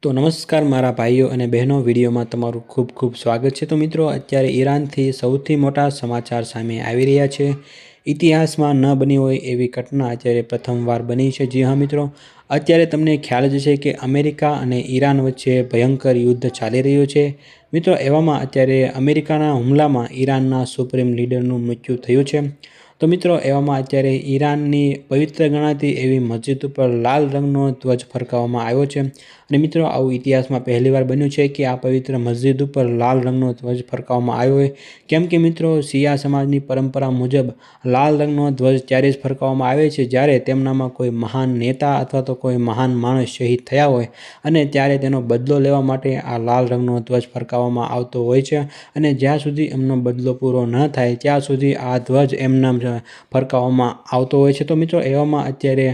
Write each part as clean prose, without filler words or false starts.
તો નમસ્કાર મારા ભાઈઓ અને બહેનો, વિડીયોમાં તમારું ખૂબ ખૂબ સ્વાગત છે। તો મિત્રો, અત્યારે ઈરાનથી સૌથી મોટા સમાચાર સામે આવી રહ્યા છે। ઇતિહાસમાં ન બની હોય એવી ઘટના અત્યારે પ્રથમવાર બની છે। જી હા મિત્રો, અત્યારે તમને ખ્યાલ જ છે કે અમેરિકા અને ઈરાન વચ્ચે ભયંકર યુદ્ધ ચાલી રહ્યું છે। મિત્રો, એવામાં અત્યારે અમેરિકાના હુમલામાં ઈરાનના સુપ્રીમ લીડરનું મૃત્યુ થયું છે। તો મિત્રો, એવામાં અત્યારે ઈરાનની પવિત્ર ગણાતી એવી મસ્જિદ ઉપર લાલ રંગનો ધ્વજ ફરકાવવામાં આવ્યો છે। અને મિત્રો, આવું ઇતિહાસમાં પહેલીવાર બન્યું છે કે આ પવિત્ર મસ્જિદ ઉપર લાલ રંગનો ધ્વજ ફરકાવવામાં આવ્યો હોય। કેમ કે મિત્રો, શિયા સમાજની પરંપરા મુજબ લાલ રંગનો ધ્વજ ત્યારે જ ફરકાવવામાં આવે છે જ્યારે તેમનામાં કોઈ મહાન નેતા અથવા તો કોઈ મહાન માણસ શહીદ થયા હોય અને ત્યારે તેનો બદલો લેવા માટે આ લાલ રંગનો ધ્વજ ફરકાવવામાં આવતો હોય છે। અને જ્યાં સુધી એમનો બદલો પૂરો ન થાય ત્યાં સુધી આ ધ્વજ એમનામ ફરકાવવામાં આવતો હોય છે। તો મિત્રો, એવામાં અત્યારે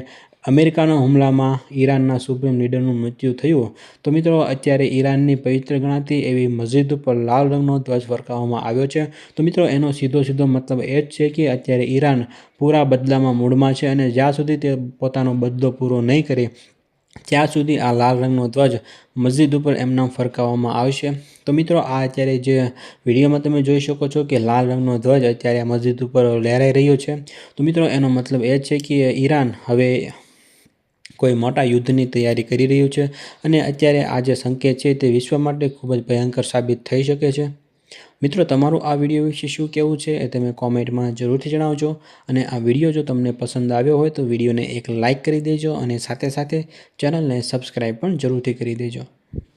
અમેરિકાના હુમલામાં ઈરાનના સુપ્રીમ લીડરનું મૃત્યુ થયું। તો મિત્રો, અત્યારે ઈરાનની પવિત્ર ગણાતી એવી મસ્જિદ ઉપર લાલ રંગનો ધ્વજ ફરકાવવામાં આવ્યો છે। તો મિત્રો, એનો સીધો મતલબ એ જ છે કે અત્યારે ઈરાન પૂરા બદલામાં મૂડમાં છે અને જ્યાં સુધી તે પોતાનો બદલો પૂરો નહીં કરે ત્યાં સુધી આ લાલ રંગનો ધ્વજ મસ્જિદ ઉપર એમનામ ફરકાવવામાં આવશે। તો મિત્રો, આ અત્યારે જે વિડીયોમાં તમે જોઈ શકો છો કે લાલ રંગનો ધ્વજ અત્યારે મસ્જિદ ઉપર લહેરાઈ રહ્યો છે। તો મિત્રો, એનો મતલબ એ જ છે કે ઈરાન હવે કોઈ મોટા યુદ્ધની તૈયારી કરી રહ્યું છે અને અત્યારે આ જે સંકેત છે તે વિશ્વ માટે ખૂબ જ ભયંકર સાબિત થઈ શકે છે। મિત્રો, તમારું આ વિડીયો વિશે શું કહેવું છે એ તમે કોમેન્ટમાં જરૂરથી જણાવજો। અને આ વિડીયો જો તમને પસંદ આવ્યો હોય તો વિડીયોને એક લાઇક કરી દેજો અને સાથે ચેનલને સબસ્ક્રાઈબ પણ જરૂરથી કરી દેજો।